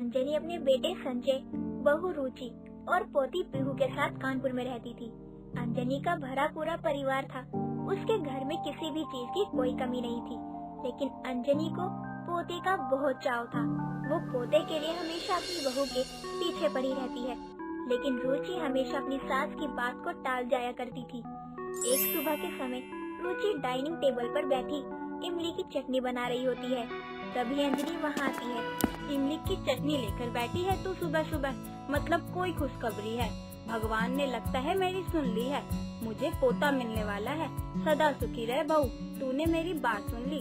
अंजलि अपने बेटे संजय, बहू रुचि और पोती पीहू के साथ कानपुर में रहती थी। अंजलि का भरा पूरा परिवार था। उसके घर में किसी भी चीज की कोई कमी नहीं थी, लेकिन अंजलि को पोते का बहुत चाव था। वो पोते के लिए हमेशा अपनी बहू के पीछे पड़ी रहती है, लेकिन रुचि हमेशा अपनी सास की बात को टाल जाया करती थी। एक सुबह के समय रुचि डाइनिंग टेबल पर बैठी इमली की चटनी बना रही होती है। तभी अंजलि वहाँ आती है। इमली की चटनी लेकर बैठी है तू सुबह सुबह, मतलब कोई खुशखबरी है। भगवान ने लगता है मेरी सुन ली है। मुझे पोता मिलने वाला है। सदा सुखी रहे बहू, तूने मेरी बात सुन ली।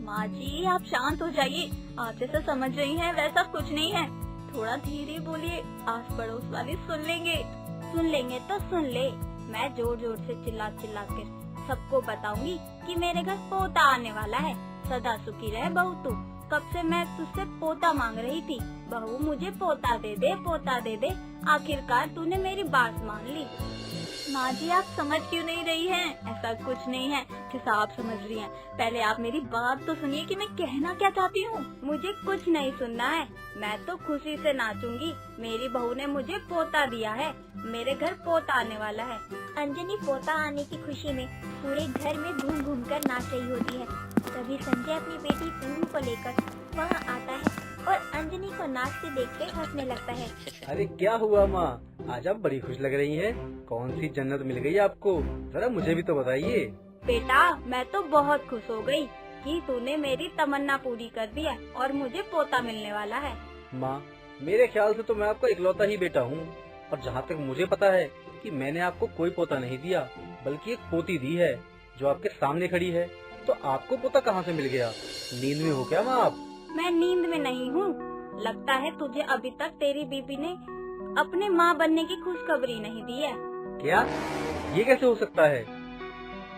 माँ जी आप शांत हो जाइए, आप जैसा समझ रही हैं वैसा कुछ नहीं है। थोड़ा धीरे बोलिए, आस पड़ोस वाले सुन लेंगे तो सुन ले। मैं जोर जोर से चिल्ला कर सबको बताऊंगी कि मेरे घर पोता आने वाला है। सदा सुखी रहे बहू तू। कब से मैं तुझसे पोता मांग रही थी। बहू मुझे पोता दे दे, पोता दे दे। आखिरकार तूने मेरी बात मान ली। माँ जी आप समझ क्यों नहीं रही हैं? ऐसा कुछ नहीं है जैसा आप समझ रही हैं। पहले आप मेरी बात तो सुनिए कि मैं कहना क्या चाहती हूँ। मुझे कुछ नहीं सुनना है। मैं तो खुशी से नाचूंगी। मेरी बहू ने मुझे पोता दिया है। मेरे घर पोता आने वाला है। अंजलि पोता आने की खुशी में पूरे घर में घूम घूम कर नाच रही होती है। तभी संजय अपनी बेटी पीहू को लेकर वहाँ आता है और अंजलि को नाचते देखकर हंसने लगता है। अरे क्या हुआ माँ, आज आप बड़ी खुश लग रही हैं। कौन सी जन्नत मिल गई आपको? जरा मुझे भी तो बताइए। बेटा मैं तो बहुत खुश हो गई कि तूने मेरी तमन्ना पूरी कर दी है और मुझे पोता मिलने वाला है। माँ मेरे ख्याल से तो मैं आपका इकलौता ही बेटा हूँ, और जहाँ तक मुझे पता है कि मैंने आपको कोई पोता नहीं दिया, बल्कि एक पोती दी है जो आपके सामने खड़ी है। तो आपको पोता कहाँ से मिल गया? नींद में हो क्या माँ आप? मैं नींद में नहीं हूँ। लगता है तुझे अभी तक तेरी बीबी ने अपने माँ बनने की खुशखबरी नहीं दी है। क्या? ये कैसे हो सकता है?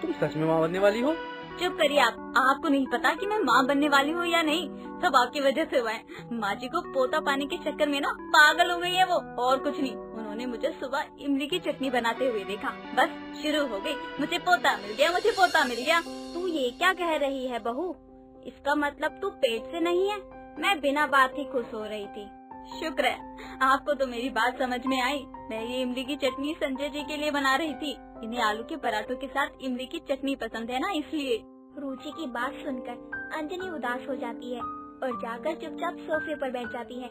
तुम सच में माँ बनने वाली हो? चुप करिए आप। आपको नहीं पता कि मैं माँ बनने वाली हूँ या नहीं। सब आपकी वजह से हुआ है। माँ जी को पोता पाने के चक्कर में ना पागल हो गई है वो, और कुछ नहीं। उन्होंने मुझे सुबह इमली की चटनी बनाते हुए देखा, बस शुरू हो गई। मुझे पोता मिल गया, मुझे पोता मिल गया। तू ये क्या कह रही है बहू? इसका मतलब तू पेट से नहीं है? मैं बिना बात ही खुश हो रही थी। शुक्र है आपको तो मेरी बात समझ में आई। मैं ये इमली की चटनी संजय जी के लिए बना रही थी। इन्हें आलू के पराठों के साथ इमली की चटनी पसंद है ना, इसलिए। रुचि की बात सुनकर अंजलि उदास हो जाती है और जाकर चुपचाप सोफे पर बैठ जाती है।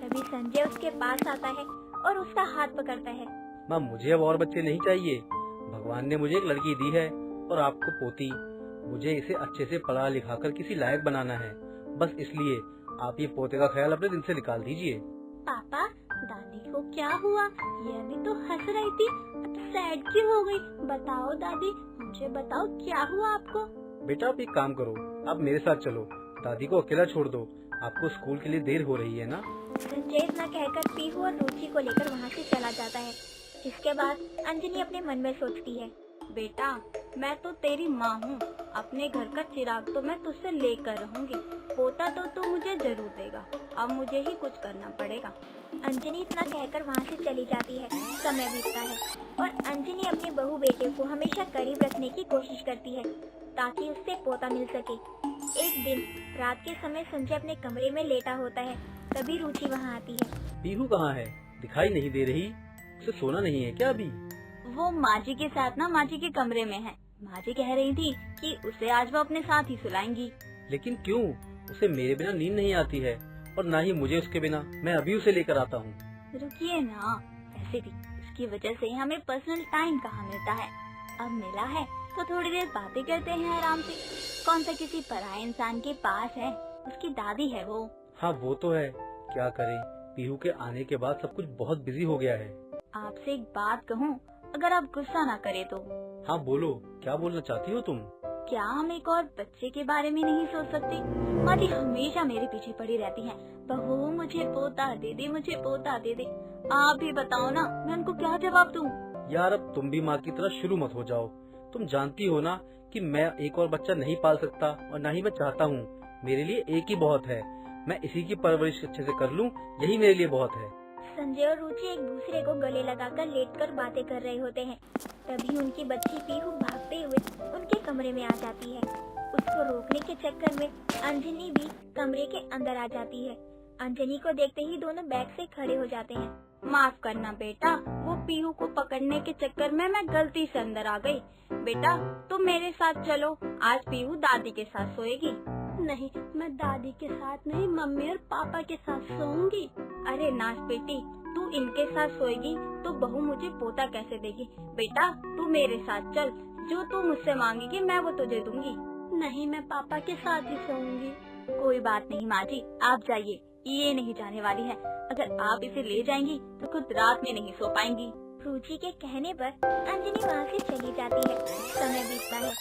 तभी संजय उसके पास आता है और उसका हाथ पकड़ता है। माँ मुझे अब और बच्चे नहीं चाहिए। भगवान ने मुझे एक लड़की दी है और आपको पोती। मुझे इसे अच्छे से पढ़ा लिखा कर किसी लायक बनाना है। बस इसलिए आप ये पोते का ख्याल अपने दिल से निकाल दीजिए। पापा दादी को क्या हुआ? ये अभी तो हंस रही थी, अब सैड क्यों हो गई? बताओ दादी, मुझे बताओ क्या हुआ आपको? बेटा आप एक काम करो, आप मेरे साथ चलो। दादी को अकेला छोड़ दो, आपको स्कूल के लिए देर हो रही है ना। संजय इतना कहकर पीहू और रुचि को लेकर वहाँ से चला जाता है। इसके बाद अंजलि अपने मन में सोचती है, बेटा मैं तो तेरी माँ हूँ। अपने घर का चिराग तो मैं तुझसे लेकर रहूंगी। पोता तो तू मुझे जरूर देगा। अब मुझे ही कुछ करना पड़ेगा। अंजलि इतना कहकर वहाँ से चली जाती है। समय बीतता है और अंजलि अपने बहू बेटे को हमेशा करीब रखने की कोशिश करती है ताकि उससे पोता मिल सके। एक दिन रात के समय संजय अपने कमरे में लेटा होता है। तभी रुचि वहाँ आती है। पीहू कहाँ है? दिखाई नहीं दे रही। उसे सोना नहीं है क्या अभी? वो माँ जी के साथ ना माँ जी के कमरे में है। माँ जी कह रही थी कि उसे आज वो अपने साथ ही सुलाएंगी। लेकिन क्यों? उसे मेरे बिना नींद नहीं आती है और ना ही मुझे उसके बिना। मैं अभी उसे लेकर आता हूँ। रुकिए ना, वैसे भी उसकी वजह से हमें पर्सनल टाइम कहाँ मिलता है। अब मिला है तो थोड़ी देर बातें करते हैं आराम से। कौन सा किसी पराये इंसान के पास है? उसकी दादी है वो। हाँ वो तो है, क्या करें, पीहू के आने के बाद सब कुछ बहुत बिजी हो गया है। आपसे एक बात कहूँ, अगर आप गुस्सा ना करे तो? हाँ बोलो, क्या बोलना चाहती हो तुम? क्या हम एक और बच्चे के बारे में नहीं सोच सकते? माँ जी हमेशा मेरे पीछे पड़ी रहती हैं। बहू मुझे पोता दे दे, मुझे पोता दे दे। आप भी बताओ ना, मैं उनको क्या जवाब दूँ? यार अब तुम भी माँ की तरह शुरू मत हो जाओ। तुम जानती हो ना कि मैं एक और बच्चा नहीं पाल सकता और न ही मैं चाहता हूँ। मेरे लिए एक ही बहुत है। मैं इसी की परवरिश अच्छे से कर लूँ, यही मेरे लिए बहुत है। संजय और रुचि एक दूसरे को गले लगाकर लेटकर बातें कर रहे होते हैं। तभी उनकी बच्ची पीहू भागते हुए उनके कमरे में आ जाती है। उसको रोकने के चक्कर में अंजलि भी कमरे के अंदर आ जाती है। अंजनी को देखते ही दोनों बैग से खड़े हो जाते हैं। माफ करना बेटा, वो पीहू को पकड़ने के चक्कर में मैं गलती से अंदर आ गई। बेटा तुम मेरे साथ चलो, आज पीहू दादी के साथ सोएगी। नहीं, मैं दादी के साथ नहीं, मम्मी और पापा के साथ सोऊंगी। अरे नाच बेटी, तू इनके साथ सोएगी तो बहू मुझे पोता कैसे देगी। बेटा तू मेरे साथ चल, जो तू मुझसे मांगेगी मैं वो तुझे दूंगी। नहीं, मैं पापा के साथ ही सोऊंगी। कोई बात नहीं माँ जी, आप जाइए, ये नहीं जाने वाली है। अगर आप इसे ले जाएंगी तो खुद रात में नहीं सो पाएंगी। रुचि के कहने पर अंजनी वहाँ से चली जाती है। समय बीतता है।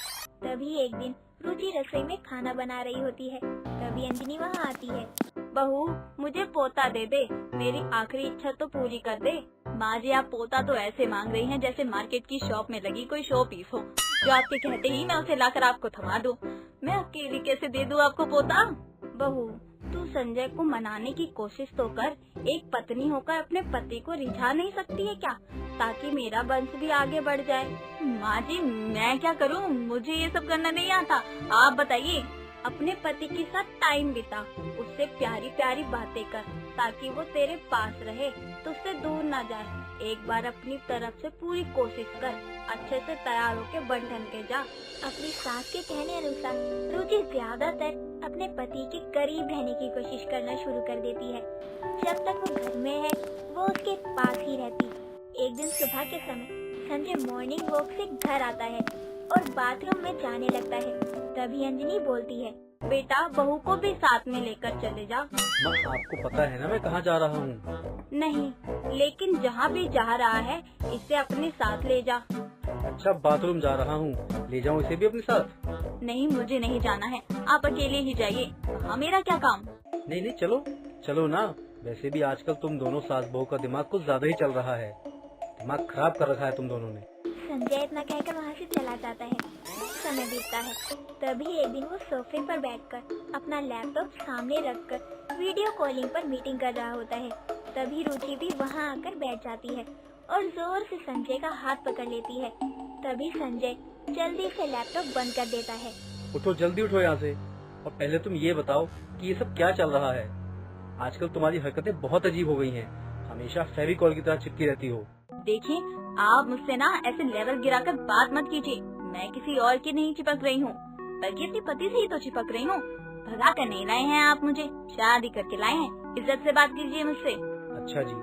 तभी एक दिन रुचि रसोई में खाना बना रही होती है। तभी अंजनी वहाँ आती है। बहू मुझे पोता दे दे, मेरी आखिरी इच्छा तो पूरी कर दे। माँ जी आप पोता तो ऐसे मांग रही हैं जैसे मार्केट की शॉप में लगी कोई शो पीस हो, जो आपके कहते ही मैं उसे लाकर आपको थमा दूं। मैं अकेली कैसे दे दूं आपको पोता। बहू तू संजय को मनाने की कोशिश तो कर, एक पत्नी होकर अपने पति को रिझा नहीं सकती है क्या, ताकि मेरा वंश भी आगे बढ़ जाए। माँ जी मैं क्या करूँ, मुझे ये सब करना नहीं आता, आप बताइए। अपने पति के साथ टाइम बिता, उससे प्यारी प्यारी बातें कर, ताकि वो तेरे पास रहे, तुझसे दूर ना जाए। एक बार अपनी तरफ से पूरी कोशिश कर, अच्छे से तैयार होके बंधन के जा। अपनी सास के कहने अनुसार रुचि ज्यादातर अपने पति के करीब रहने की कोशिश करना शुरू कर देती है। जब तक वो घर में है वो उसके पास ही रहती। एक दिन सुबह के समय संजय मॉर्निंग वॉक से घर आता है और बाथरूम में जाने लगता है। तभी अंजनी बोलती है, बेटा बहू को भी साथ में लेकर चले जा। माँ आपको पता है ना मैं कहाँ जा रहा हूँ। नहीं, लेकिन जहाँ भी जा रहा है इसे अपने साथ ले जा। अच्छा बाथरूम जा रहा हूँ, ले जाऊँ इसे भी अपने साथ। नहीं मुझे नहीं जाना है, आप अकेले ही जाइए, वहाँ मेरा क्या काम। नहीं नहीं चलो चलो ना, वैसे भी आजकल तुम दोनों सास बहू का दिमाग कुछ ज्यादा ही चल रहा है, दिमाग खराब कर रखा है तुम दोनों ने। संजय इतना कहकर वहाँ से चला जाता है। समय बीतता है। तभी एक दिन वो सोफे पर बैठकर अपना लैपटॉप सामने रखकर वीडियो कॉलिंग पर मीटिंग कर रहा होता है। तभी रुचि भी वहाँ आकर बैठ जाती है और जोर से संजय का हाथ पकड़ लेती है। तभी संजय जल्दी से लैपटॉप बंद कर देता है। उठो जल्दी उठो यहाँ से, और पहले तुम ये बताओ कि ये सब क्या चल रहा है। आजकल तुम्हारी हरकतें बहुत अजीब हो गई हैं, हमेशा फेविकॉल की तरह चिपकी रहती हो। देखिए आप मुझसे ना ऐसे लेवल गिराकर बात मत कीजिए, मैं किसी और की नहीं चिपक रही हूँ, बल्कि अपने पति से ही तो चिपक रही हूँ। भगा कर नहीं लाए हैं आप मुझे, शादी करके लाए हैं। इज्जत से बात कीजिए मुझसे। अच्छा जी,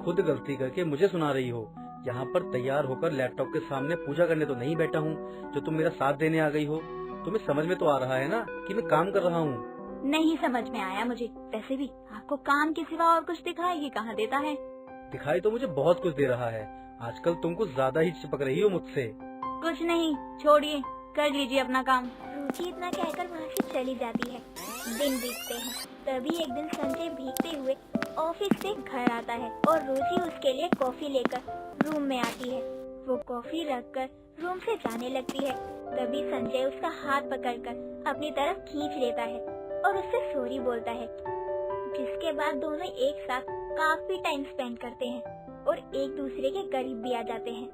खुद गलती करके मुझे सुना रही हो। यहाँ पर तैयार होकर लैपटॉप के सामने पूजा करने तो नहीं बैठा हूँ जो तुम मेरा साथ देने आ गई हो। तुम्हें समझ में तो आ रहा है ना कि मैं काम कर रहा हूँ। नहीं समझ में आया मुझे, वैसे भी आपको काम के सिवा और कुछ दिखाई ही कहाँ देता है। दिखाई तो मुझे बहुत कुछ दे रहा है, आजकल तुम कुछ ज्यादा ही चिपक रही हो मुझसे। कुछ नहीं, छोड़िए, कर लीजिए अपना काम। रुचि इतना कहकर वहाँ से चली जाती है। दिन बीतते हैं। तभी एक दिन संजय भीगते हुए ऑफिस से घर आता है और रुचि उसके लिए कॉफी लेकर रूम में आती है। वो कॉफी रखकर रूम से जाने लगती है। तभी संजय उसका हाथ पकड़कर अपनी तरफ खींच लेता है और उससे सॉरी बोलता है, जिसके बाद दोनों एक साथ काफी टाइम स्पेंड करते हैं और एक दूसरे के करीब भी आ जाते हैं।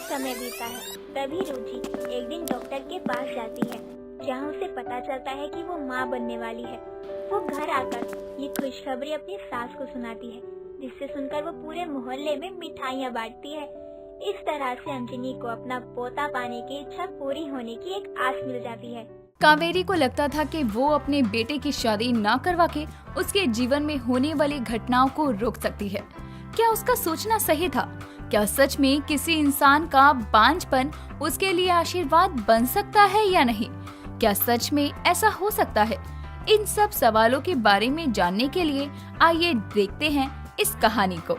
समय बीतता है। तभी रुचि एक दिन डॉक्टर के पास जाती है, जहाँ उसे पता चलता है कि वो माँ बनने वाली है। वो घर आकर ये खुशखबरी अपनी सास को सुनाती है, जिससे सुनकर वो पूरे मोहल्ले में मिठाइयाँ बांटती है। इस तरह से अंजनी को अपना पोता पाने की इच्छा पूरी होने की एक आस मिल जाती है। कावेरी को लगता था कि वो अपने बेटे की शादी ना करवा के उसके जीवन में होने वाली घटनाओं को रोक सकती है। क्या उसका सोचना सही था? क्या सच में किसी इंसान का बांझपन उसके लिए आशीर्वाद बन सकता है या नहीं? क्या सच में ऐसा हो सकता है? इन सब सवालों के बारे में जानने के लिए आइए देखते हैं इस कहानी को।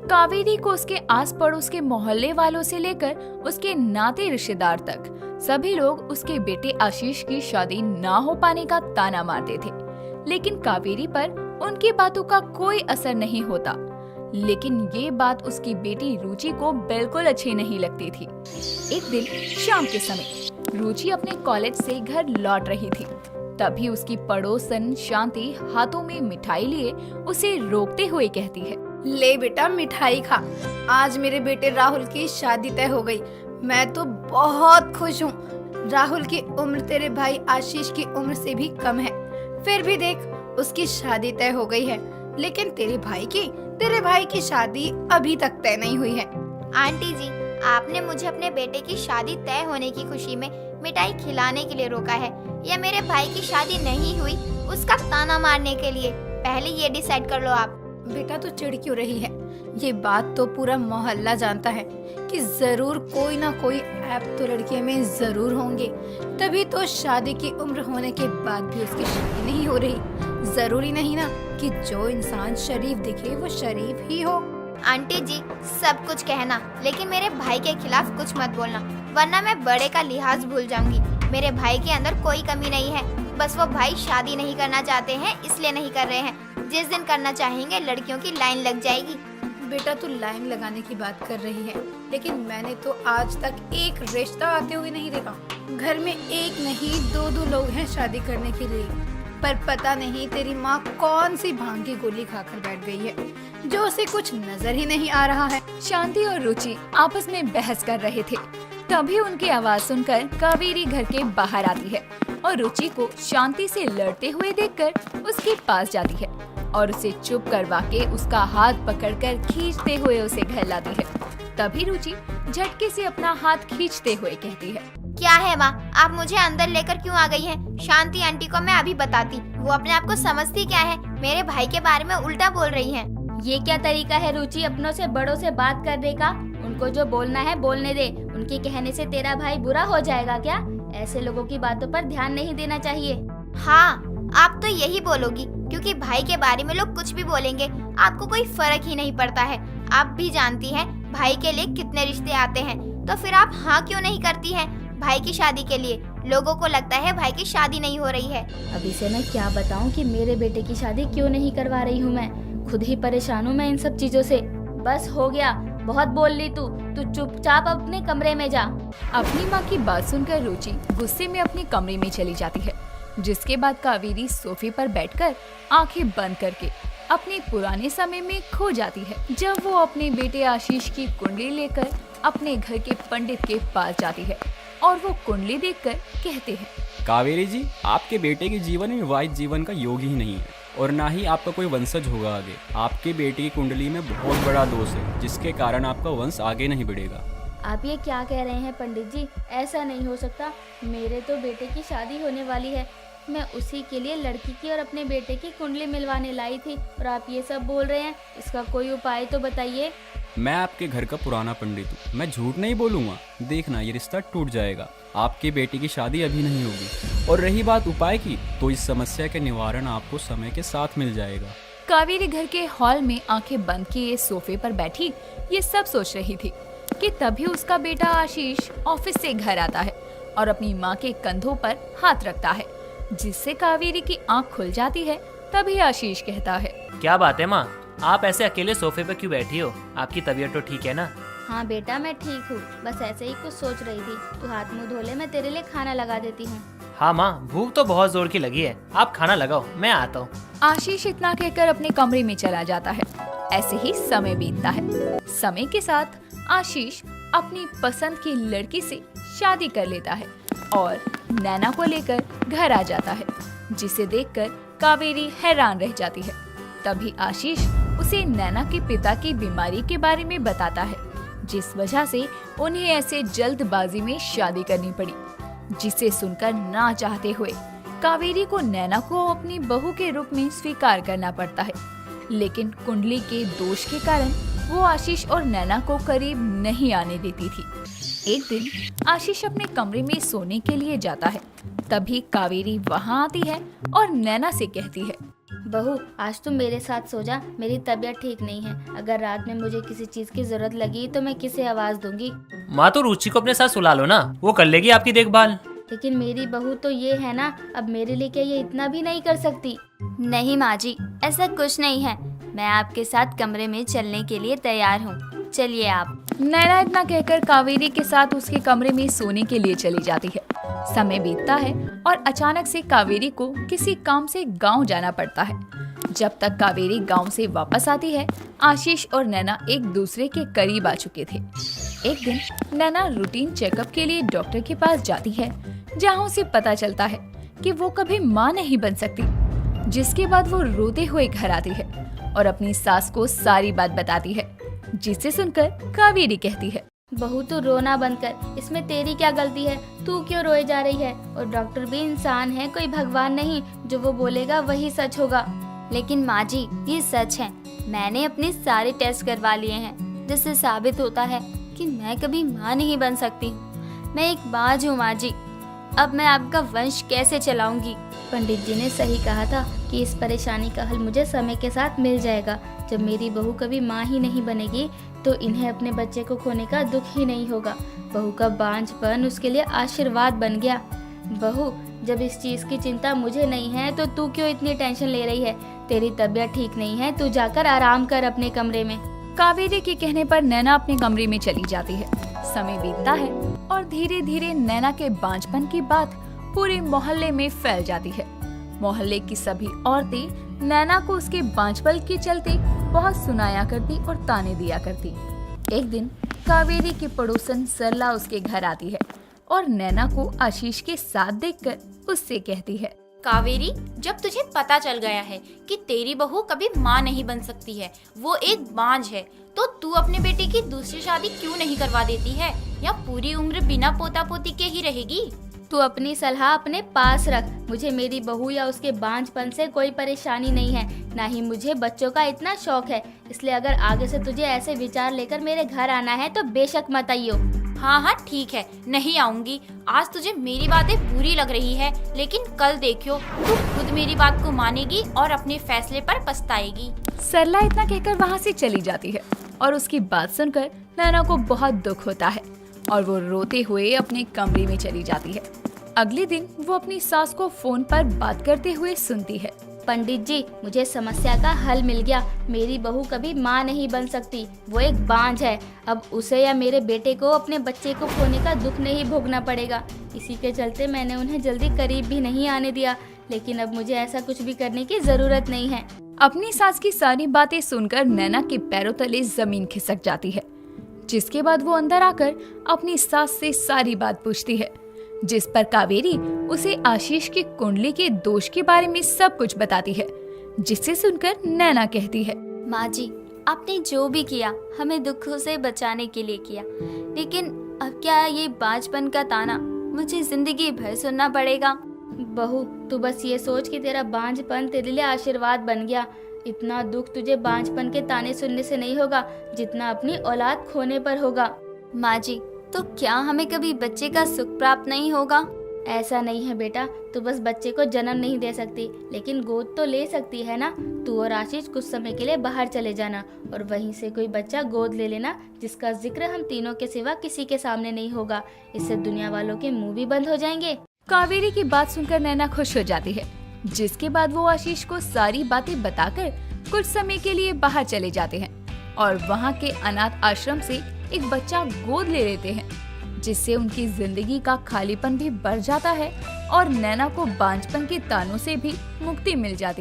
कावेरी को उसके आस पड़ोस के मोहल्ले वालों से लेकर उसके नाते रिश्तेदार तक सभी लोग उसके बेटे आशीष की शादी ना हो पाने का ताना मारते थे, लेकिन कावेरी पर उनकी बातों का कोई असर नहीं होता। लेकिन ये बात उसकी बेटी रुचि को बिल्कुल अच्छी नहीं लगती थी। एक दिन शाम के समय रुचि अपने कॉलेज से घर लौट रही थी। तभी उसकी पड़ोसन शांति हाथों में मिठाई लिए उसे रोकते हुए कहती है, ले बेटा मिठाई खा, आज मेरे बेटे राहुल की शादी तय हो गई। मैं तो बहुत खुश हूँ। राहुल की उम्र तेरे भाई आशीष की उम्र से भी कम है, फिर भी देख उसकी शादी तय हो गई है। लेकिन तेरे भाई की शादी अभी तक तय नहीं हुई है। आंटी जी, आपने मुझे अपने बेटे की शादी तय होने की खुशी में मिठाई खिलाने के लिए रोका है या मेरे भाई की शादी नहीं हुई उसका ताना मारने के लिए? पहले ये डिसाइड कर लो आप। बेटा तू चिढ़ क्यों रही है? ये बात तो पूरा मोहल्ला जानता है कि जरूर कोई ना कोई ऐप तो लड़कियों में जरूर होंगे, तभी तो शादी की उम्र होने के बाद भी उसकी शादी नहीं हो रही। जरूरी नहीं ना कि जो इंसान शरीफ दिखे वो शरीफ ही हो। आंटी जी, सब कुछ कहना लेकिन मेरे भाई के खिलाफ कुछ मत बोलना, वरना मैं बड़े का लिहाज भूल जाऊंगी। मेरे भाई के अंदर कोई कमी नहीं है, बस वो भाई शादी नहीं करना चाहते हैं इसलिए नहीं कर रहे हैं। जिस दिन करना चाहेंगे लड़कियों की लाइन लग जाएगी। बेटा तू लाइन लगाने की बात कर रही है, लेकिन मैंने तो आज तक एक रिश्ता आते हुए नहीं देखा। घर में एक नहीं दो लोग हैं शादी करने के लिए, पर पता नहीं तेरी माँ कौन सी भांग की गोली खाकर बैठ गई है जो उसे कुछ नजर ही नहीं आ रहा है। शांति और रुचि आपस में बहस कर रहे थे, तभी उनकी आवाज सुनकर कावेरी घर के बाहर आती है और रुचि को शांति से लड़ते हुए देखकर उसके पास जाती है और उसे चुप करवा के उसका हाथ पकड़कर खींचते हुए उसे घर लाती है। तभी रुचि झटके से अपना हाथ खींचते हुए कहती है, क्या है माँ, आप मुझे अंदर लेकर क्यों आ गई हैं? शांति आंटी को मैं अभी बताती, वो अपने आप को समझती क्या है, मेरे भाई के बारे में उल्टा बोल रही हैं। ये क्या तरीका है रुचि अपनों से बड़ों से बात करने का? उनको जो बोलना है बोलने दे, उनके कहने से तेरा भाई बुरा हो जाएगा क्या? ऐसे लोगों की बातों पर ध्यान नहीं देना चाहिए। हाँ, आप तो यही बोलोगी क्योंकि भाई के बारे में लोग कुछ भी बोलेंगे, आपको कोई फर्क ही नहीं पड़ता है। आप भी जानती हैं भाई के लिए कितने रिश्ते आते हैं, तो फिर आप हाँ क्यों नहीं करती हैं भाई की शादी के लिए? लोगों को लगता है भाई की शादी नहीं हो रही है। अभी से मैं क्या बताऊं कि मेरे बेटे की शादी क्यों नहीं करवा रही हूँ। मैं खुद ही परेशान हूँ मैं इन सब चीजों से। बस हो गया, बहुत बोल ली तू चुपचाप अपने कमरे में जा। अपनी माँ की बात सुनकर रुचि गुस्से में अपने कमरे में चली जाती है, जिसके बाद कावेरी सोफे पर बैठकर आंखें बंद करके अपने पुराने समय में खो जाती है, जब वो अपने बेटे आशीष की कुंडली लेकर अपने घर के पंडित के पास जाती है और वो कुंडली देखकर कहते हैं, कावेरी जी, आपके बेटे के जीवन में विवाहित जीवन का योग ही नहीं है और ना ही आपका कोई वंशज होगा आगे। आपके बेटे की कुंडली में बहुत बड़ा दोष है, जिसके कारण आपका वंश आगे नहीं बढ़ेगा। आप ये क्या कह रहे हैं पंडित जी? ऐसा नहीं हो सकता। मेरे तो बेटे की शादी होने वाली है, मैं उसी के लिए लड़की की और अपने बेटे की कुंडली मिलवाने लाई थी और आप ये सब बोल रहे हैं। इसका कोई उपाय तो बताइए। मैं आपके घर का पुराना पंडित हूँ, मैं झूठ नहीं बोलूँगा। देखना ये रिश्ता टूट जाएगा, आपके बेटे की शादी अभी नहीं होगी। और रही बात उपाय की, तो इस समस्या के निवारण आपको समय के साथ मिल जाएगा। कावेरी घर के हॉल में आंखें बंद किए सोफे पर बैठी ये सब सोच रही थी कि तभी उसका बेटा आशीष ऑफिस से घर आता है और अपनी माँ के कंधों पर हाथ रखता है, जिससे कावेरी की आंख खुल जाती है। तभी आशीष कहता है, क्या बात है माँ, आप ऐसे अकेले सोफे पे क्यों बैठी हो? आपकी तबीयत तो ठीक है ना? हाँ बेटा, मैं ठीक हूँ, बस ऐसे ही कुछ सोच रही थी। तू हाथ मुंह धो ले, मैं तेरे लिए खाना लगा देती हूँ। हाँ माँ, भूख तो बहुत जोर की लगी है, आप खाना लगाओ, मैं आता हूँ। आशीष इतना कहकर अपने कमरे में चला जाता है। ऐसे ही समय बीतता है। समय के साथ आशीष अपनी पसंद की लड़की से शादी कर लेता है और नैना को लेकर घर आ जाता है, जिसे देखकर कावेरी हैरान रह जाती है। तभी आशीष उसे नैना के पिता की बीमारी के बारे में बताता है, जिस वजह से उन्हें ऐसे जल्दबाजी में शादी करनी पड़ी, जिसे सुनकर ना चाहते हुए कावेरी को नैना को अपनी बहू के रूप में स्वीकार करना पड़ता है। लेकिन कुंडली के दोष के कारण वो आशीष और नैना को करीब नहीं आने देती थी। एक दिन आशीष अपने कमरे में सोने के लिए जाता है, तभी कावेरी वहाँ आती है और नैना से कहती है, बहू, आज तुम मेरे साथ सो जा, मेरी तबीयत ठीक नहीं है। अगर रात में मुझे किसी चीज की जरूरत लगी तो मैं किसे आवाज दूंगी? माँ, तो रुचि को अपने साथ सुला लो ना, वो कर लेगी आपकी देखभाल। लेकिन मेरी बहू तो ये है ना, अब मेरे लिए क्या ये इतना भी नहीं कर सकती? नहीं माँ जी, ऐसा कुछ नहीं है, मैं आपके साथ कमरे में चलने के लिए तैयार हूँ, चलिए आप। नैना इतना कहकर कावेरी के साथ उसके कमरे में सोने के लिए चली जाती है। समय बीतता है और अचानक से कावेरी को किसी काम से गांव जाना पड़ता है। जब तक कावेरी गांव से वापस आती है, आशीष और नैना एक दूसरे के करीब आ चुके थे। एक दिन नैना रूटीन चेकअप के लिए डॉक्टर के पास जाती है, जहां उसे पता चलता है कि वो कभी मां नहीं बन सकती। जिसके बाद वो रोते हुए घर आती है और अपनी सास को सारी बात बताती है, जिसे सुनकर कावेरी कहती है, बहू तू रोना बंद कर, इसमें तेरी क्या गलती है, तू क्यों रोए जा रही है। और डॉक्टर भी इंसान है, कोई भगवान नहीं, जो वो बोलेगा वही सच होगा। लेकिन माँ जी ये सच है, मैंने अपने सारे टेस्ट करवा लिए हैं, जिससे साबित होता है कि मैं कभी माँ नहीं बन सकती। मैं एक बाज हूँ माँ जी, अब मैं आपका वंश कैसे चलाऊंगी। पंडित जी ने सही कहा था कि इस परेशानी का हल मुझे समय के साथ मिल जाएगा। जब मेरी बहू कभी माँ ही नहीं बनेगी तो इन्हें अपने बच्चे को खोने का दुख ही नहीं होगा। बहू का बांझपन उसके लिए आशीर्वाद बन गया। बहू, जब इस चीज की चिंता मुझे नहीं है तो तू क्यों इतनी टेंशन ले रही है। तेरी तबीयत ठीक नहीं है, तू जाकर आराम कर अपने कमरे में। कावेरी के कहने पर नैना अपने कमरे में चली जाती है। समय बीतता है और धीरे धीरे नैना के बांझपन की बात पूरे मोहल्ले में फैल जाती है। मोहल्ले की सभी औरतें नैना को उसके बांझपन के चलते बहुत सुनाया करती और ताने दिया करती। एक दिन कावेरी की पड़ोसन सरला उसके घर आती है और नैना को आशीष के साथ देखकर उससे कहती है, कावेरी, जब तुझे पता चल गया है कि तेरी बहू कभी माँ नहीं बन सकती है, वो एक बांझ है, तो तू अपने बेटे की दूसरी शादी क्यों नहीं करवा देती है, या पूरी उम्र बिना पोता पोती के ही रहेगी। तू अपनी सलाह अपने पास रख। मुझे मेरी बहू या उसके बांझपन से कोई परेशानी नहीं है, ना ही मुझे बच्चों का इतना शौक है। इसलिए अगर आगे से तुझे ऐसे विचार लेकर मेरे घर आना है तो बेशक मत आइयो। हाँ हाँ ठीक है, नहीं आऊंगी। आज तुझे मेरी बातें बुरी लग रही है, लेकिन कल देखियो तू खुद मेरी बात को मानेगी और अपने फैसले पर पछताएगी। सरला इतना कहकर वहाँ से चली जाती है और उसकी बात सुनकर नैना को बहुत दुख होता है और वो रोते हुए अपने कमरे में चली जाती है। अगले दिन वो अपनी सास को फोन पर बात करते हुए सुनती है, पंडित जी, मुझे समस्या का हल मिल गया। मेरी बहू कभी माँ नहीं बन सकती, वो एक बांझ है। अब उसे या मेरे बेटे को अपने बच्चे को खोने का दुख नहीं भोगना पड़ेगा। इसी के चलते मैंने उन्हें जल्दी करीब भी नहीं आने दिया, लेकिन अब मुझे ऐसा कुछ भी करने की जरूरत नहीं है। अपनी सास की सारी बातें सुनकर नैना के पैरों तले जमीन खिसक जाती है, जिसके बाद वो अंदर आकर अपनी सास से सारी बात पूछती है, जिस पर कावेरी उसे आशीष की कुंडली के दोष के बारे में सब कुछ बताती है, जिसे सुनकर नैना कहती है, माँ जी, आपने जो भी किया हमें दुखों से बचाने के लिए किया, लेकिन अब क्या ये बांझपन का ताना मुझे जिंदगी भर सुनना पड़ेगा। बहू, तू बस ये सोच कि तेरा बांझपन तेरे लिए आशीर्वाद बन गया। इतना दुख तुझे बांझपन के ताने सुनने से नहीं होगा जितना अपनी औलाद खोने पर होगा। माँ जी, तो क्या हमें कभी बच्चे का सुख प्राप्त नहीं होगा? ऐसा नहीं है बेटा, तू बस बच्चे को जन्म नहीं दे सकती, लेकिन गोद तो ले सकती है ना। तू और आशीष कुछ समय के लिए बाहर चले जाना और वहीं से कोई बच्चा गोद ले लेना, जिसका जिक्र हम तीनों के सिवा किसी के सामने नहीं होगा। इससे दुनिया वालों के मुंह भी बंद हो जाएंगे। कावेरी की बात सुनकर नैना खुश हो जाती है, जिसके बाद वो आशीष को सारी बातें बताकर कुछ समय के लिए बाहर चले जाते हैं और वहाँ के अनाथ आश्रम से एक बच्चा गोद ले लेते हैं, जिससे उनकी जिंदगी का खालीपन भी बढ़ जाता है और नैना को बांझपन के तानों से भी मुक्ति मिल जाती है।